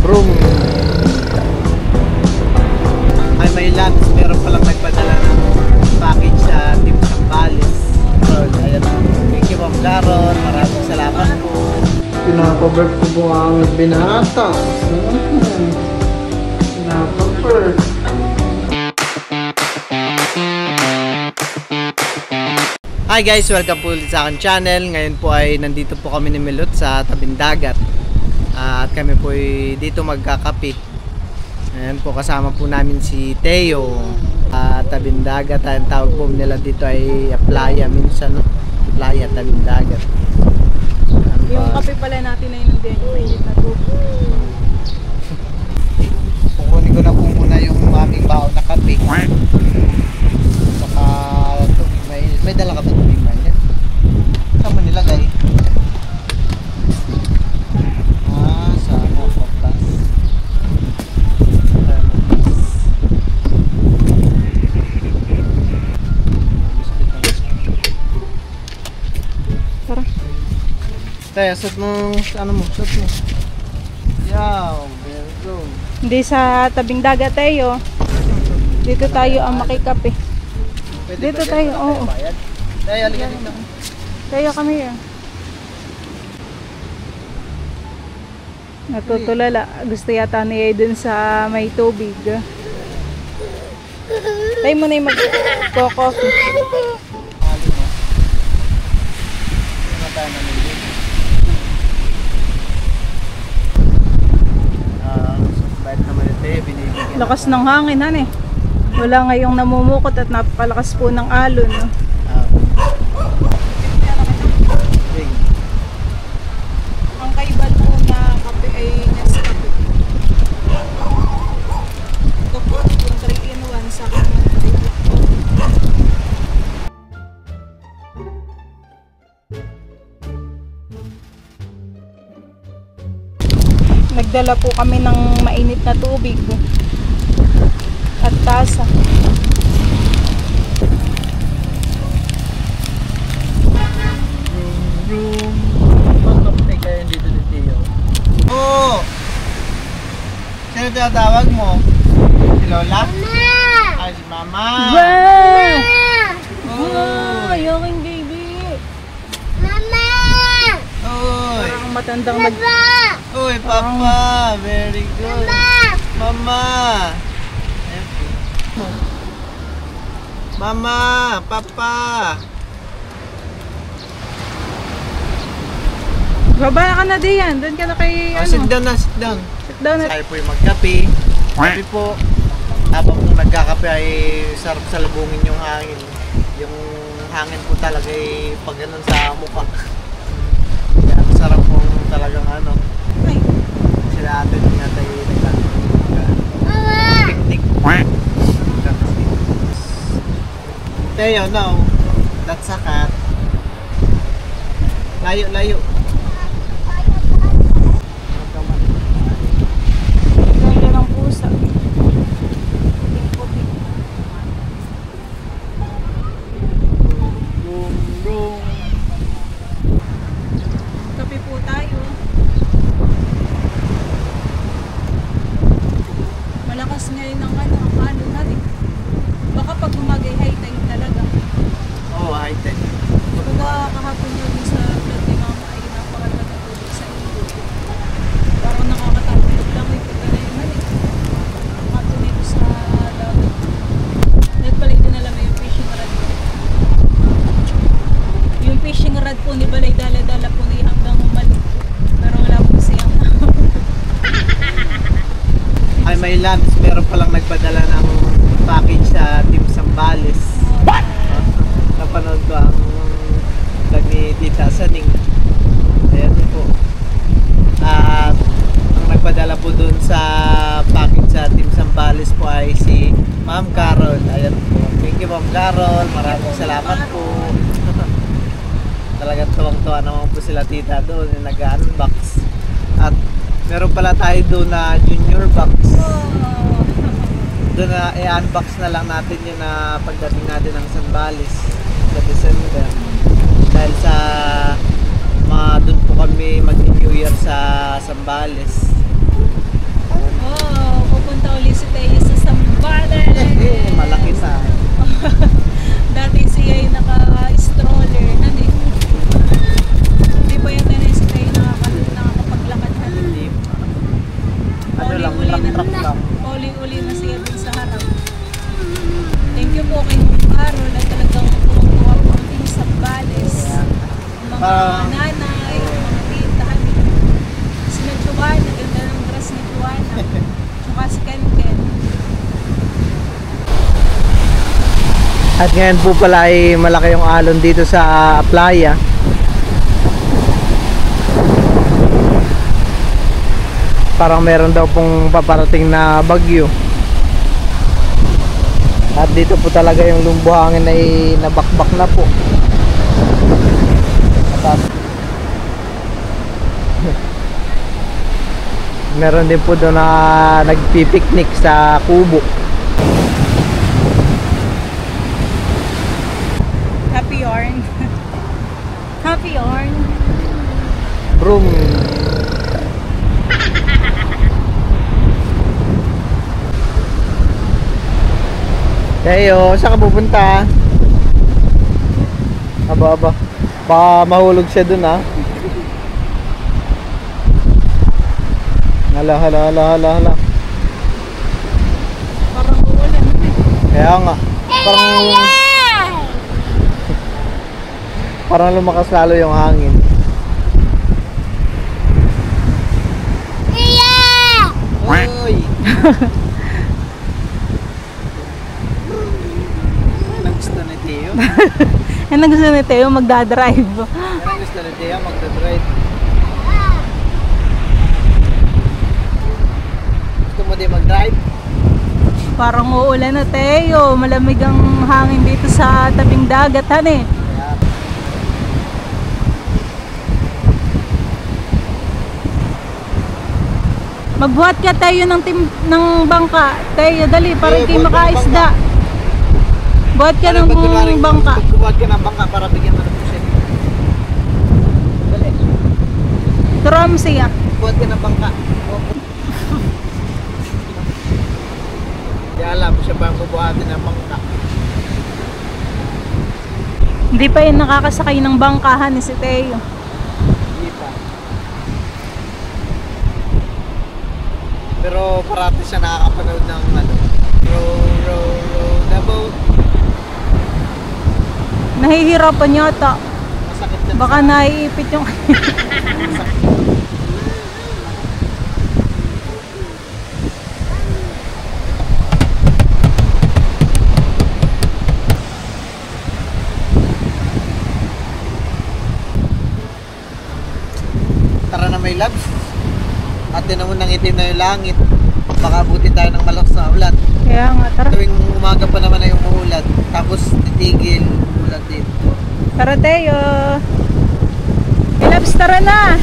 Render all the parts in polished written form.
Broom. Ay, may lunch. Meron palang nagpadala ng package sa Team Zambales. Ayan. Thank you, Ma'am Carol. Maraming salamat po. Pinapabird ko po ang binata. Pinapabird. Hi guys! Welcome po ulit sa akin channel. Ngayon po ay nandito po kami ni Milot sa tabing dagat. At kami po ay dito magkakape. Ayan po, kasama po namin si Teo. Tabing dagat, ang tawag po nila dito ay playa minsan, no? Playa, tabing dagat. Yung kape pala natin ay nandiyan yung mainit na tubig. Kukunin ko na po muna yung aming baon na kape. Saka tubig mainit. May dala ka ba tubig mainit? Saan mo nilagay? Sa Mokotas. Tara. Tayo, suot mo, ano mo, suot mo. Yaw, there go. Hindi sa tabing dagat tayo. Dito tayo ang makikape. Pwede Dito ba tayo, yan? oo. Tayo, halika dito. Tayo kami yan. Natutulala. Gusto yata niya dun sa may tubig. Tayo mo na yung mag-coffee. Halo mo. Hindi na tayo namili. Bait naman ito eh, binibigyan. Lakas ng hangin, han eh. Wala ngayong namumukot at napakalakas po ng alon. No? Ang kaibal po na kape ay Nescafe. Ito po, yung 3-in-1 sa akin. Nagdala po kami ng mainit na tubig at tasa. Room. Magkapatay kayo dito dito. Oo! Sino tinatawag mo? Si Lola? Mama! Ay, si Mama! Ba! Oh! Ay, aking baby! Oy! Parang matandang Uy, Papa! Very good! Mama! Mama! Papa! Baba ka na diyan. Doon ka na kay Sit down na, sit down. Sit down na. Tayo po yung magkape. Kape po. Habang nagkakape ay sarap salubungin yung hangin. Yung hangin po talaga ay pag ganun sa mukha. Kaya masarap po talagang ano. Ay. Sila ate nga tayo picnic. Teo, no. That's a cat. Layo, layo. Ganda ng pusa. Puting-puting. Boom, boom. Kape po tayo. Malakas ngayon ang alon natin. Baka pag umagay high tide talaga. Oh, high tech. Pagka kahapon yun sa vlog ni Mama ay napakaganda na tubig sa ilog. Parang nakakatakot lang ito na yung mali. Kahapon ito sa dagat. Net pala ito na lang yung fishing rod. Yung fishing rod po ni Balay dala-dala po ni hanggang umalik. Pero wala po siyang Ay, may lunch. Meron palang nagpadala ng package sa Team Zambales. What? Napanood ko ang vlog ni Tita Saning. Ayan po. At ang nagpadala po dun sa package sa Team Zambales po ay si Ma'am Carol. Ayan po. Thank you, Ma'am Carol. Maraming salamat po. Talagang tuwang-tuwa naman po sila tita doon yung nag-unbox. At meron pala tayo doon na junior box. Doon na i-unbox na lang natin yun na pagdating natin ng Zambales sa December. Dahil sa doon po kami mag-New Year sa Zambales. may uli na siya dun sa harap. Thank you po kay Maro na talagang kumukuha po ang Team Sambales. Ang mga nanay, ang mga tita, si Juana, ganda ng dress ni Juana. Tsaka si Ken. At ngayon po pala ay malaki yung alon dito sa playa. Parang meron daw pong paparating na bagyo. At dito po talaga yung lumbuhangin ay nabakbak na po. At meron din po doon na nagpipiknik sa kubo. Happy yarn. Happy yarn. Broom. Heyo, saan ka pupunta? Aba. Baka mahulog siya dun ha. Hala. Parang uulan. Kaya nga. Parang lumakas lalo yung hangin. Uy! Yan ang gusto ni Teo. Yan ang gusto ni Teo, magdadrive. Yan ang gusto ni Teo, magdadrive. Gusto mo din mag-drive? Parang uulan na Teo. Malamig ang hangin dito sa tabing dagat, eh. Magbuhat ka Teo ng bangka. Teo, dali, para kayo makaisda. Buhat ka ng bangka. Buhat ka ng bangka para bigyan mo ng pusin. Dali. Turam siya. Buhat ka ng bangka. Di alam siya ba ang bubuhatin ng bangka. Hindi pa yun nakakasakay ng bangkahan ni si Teo. Hindi pa. Pero parati siya nakakapanood ng row the boat. Nahihirapan yata. Masakit na. Baka naiipit yung... Tara na may labs. At tinan mo nang itim na yung langit. Baka abutin tayo ng malakas na ulan. Kaya nga, tara. Tuwing umaga pa naman na yung umuulan. Tapos titigil, ulan din. Tara Teo. Ilabs, tara na.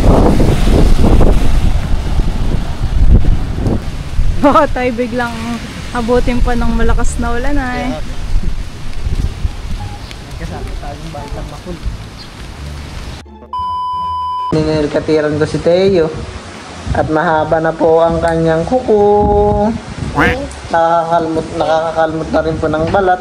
Baka tayo biglang abutin pa ng malakas na ulan ay. Kasama tayong batang makul. Ninilkatiran ko si Teo. At mahaba na po ang kanyang kuko. Nakakakalmot na rin po ng balat.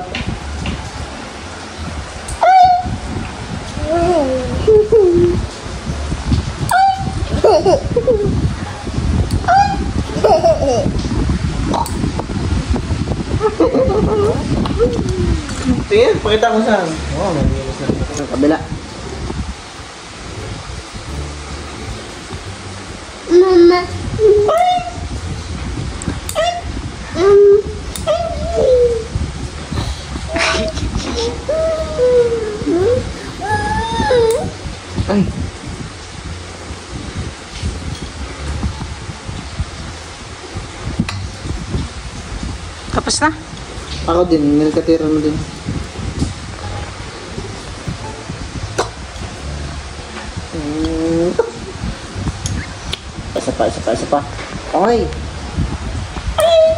Tingin, pakita ko saan. Oo, nalinis na rin sa kabila. Mama. Ay. Tapos na? Ako din, nilkatiran mo din. Isa pa. Okay. Ay.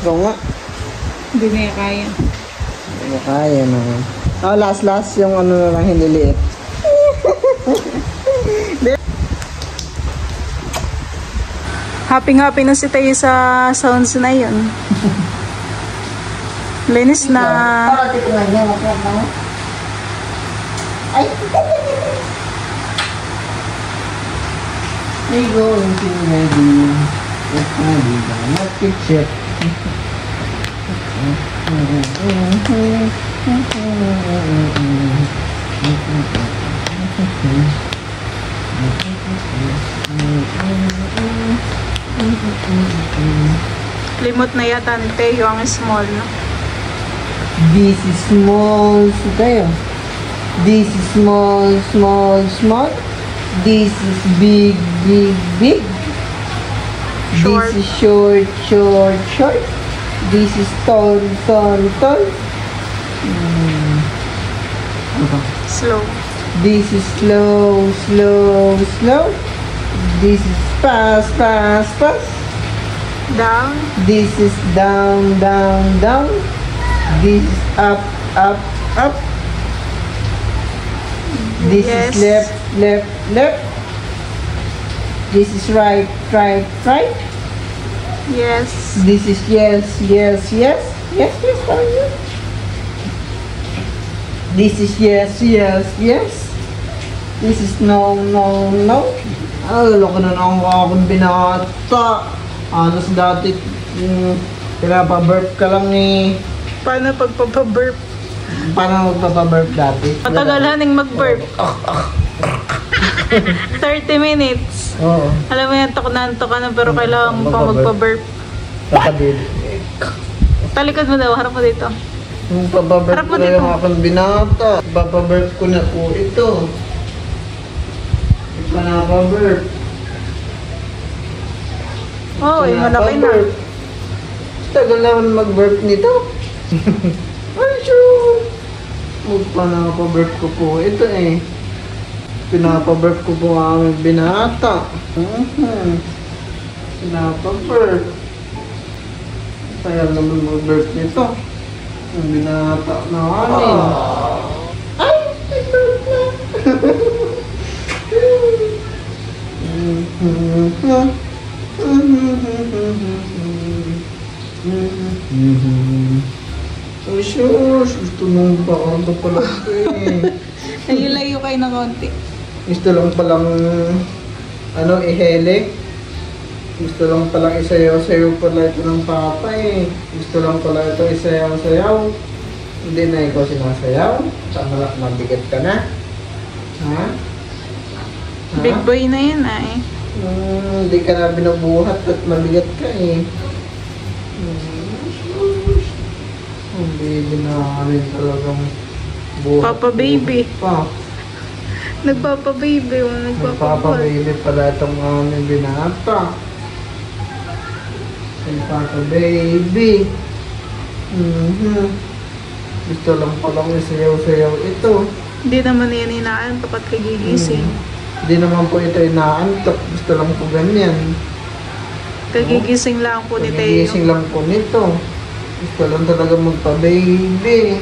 Ikaw nga. Hindi na kaya. Hindi kaya naman. Last yung ano na lang hiniliit. Happy-happy na si Tayo sa sounds na yun. Linis na. Para dito nga niya, wag mo. Ay! They going to ready. It's ready, not picture. Limot na yata ni Teo ang small, no? This is small, tayo. This is small, small, small. This is big, big, big. Short. This is short, short, short. This is tall, tall, tall. Slow. This is slow, slow, slow. This is fast, fast, fast. Down. This is down, down, down. This is up, up, up. This Yes. is left, left, left. This is right, right, right. Yes. This is yes, yes, yes. Yes, yes, parang yun. This is yes, yes, yes. This is no, no, no. Ay, loko na lang akong binata. Anos dati, pinapa-burp ka lang eh. Paano pagpapaburp? Paano magpapa-burp dati? Matagalan ng mag-burp. 30 minutes. Oo. Alam mo yan, tok na ka na pero kailangan mo pang magpa-burp. Kakabid. Talikod mo daw, harap mo dito. Yung papaburp Harap mo ko na dito. lang akong binata. Papaburp ko na po ito. Hindi pa nakaburp. Oo, oh, malaki na. Tagal naman mag-burp nito. Ay, sure. Pa nakapaburp ko po ito eh. Pinapaburp ko po ang aming binata. Pinapaburp. Tagal naman mag-burp nito. Ang binata namin. Ay, nag-burp na. Oh, sure. Gusto nung bakang ito pala ito eh. Layo-layo kayo ng konti. Gusto lang palang ihele. Gusto lang palang isayaw-sayaw pala ito ng papa eh. Gusto lang pala ito isayaw-sayaw. Hindi na ikaw sinasayaw. Tama, mabigat ka na. Ha? Big boy na yan ay. Hindi ka na binubuhat at mabigat ka eh. Ang baby na rin talagang buhat. Papa baby. Pa. Nagpapa-baby. Nagpapa-baby. Nagpapa-baby pala itong aming binata. Nagpapa-baby. Gusto lang palang isayaw-sayaw ito. Hindi naman yan inaantok at kagigising. Hindi naman po ito inaantok. Gusto lang po ganyan. Kagigising lang po ni Teo. Nagigising lang po nito. Gusto lang talaga magpa-baby.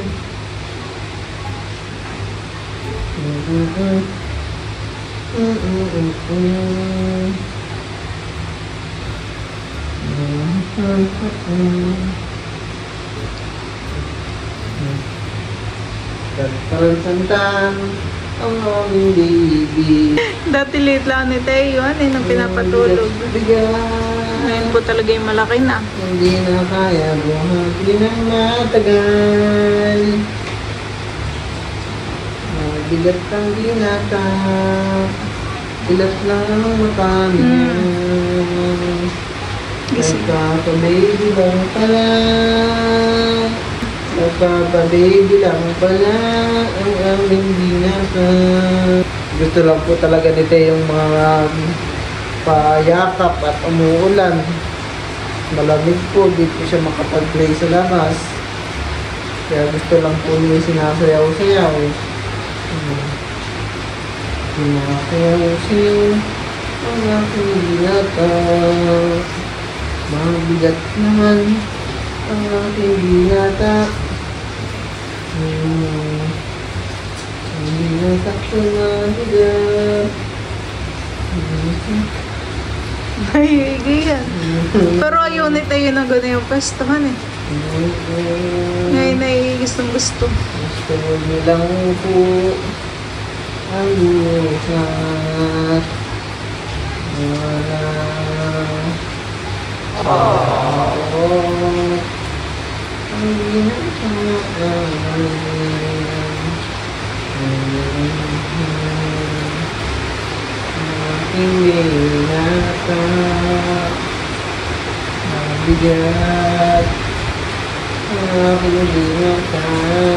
Tantan ang aming baby. Dati late lang ni Teo. Ano yun ang pinapatulog. Bigat. Ngayon po talaga yung malaki na. Hindi na kaya buhati ng matagal. Mabigat ang binata. Ilat lang ang mata niya. Gising. Nagkaka-baby lang pala. Nagkaka-baby lang pala ang aming binata. Gusto lang po talaga nito yung mga payakap at umuulan. Malamig po, di po siya makapag-play sa labas. Kaya gusto lang po niya sinasayaw-sayaw. Sinasayaw-sayaw ang aking binata. Mabigat naman ang aking binata. Ang binata ko mabigat. Ay, ganyan. Pero unit ayun ang gano'n yung pwestuhan eh. Ngayon ay gustong-gusto. Gusto nilang po ang buhat. Wala. Ang hindi nata mabigat ang ingatan.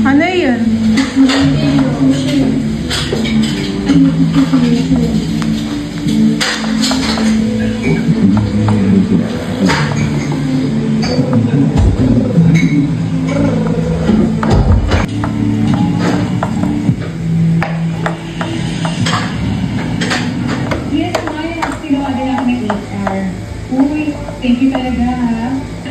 Ano yun? Yes, Maya. Tinawagan ako ng HR. Uy, thank you talaga ha.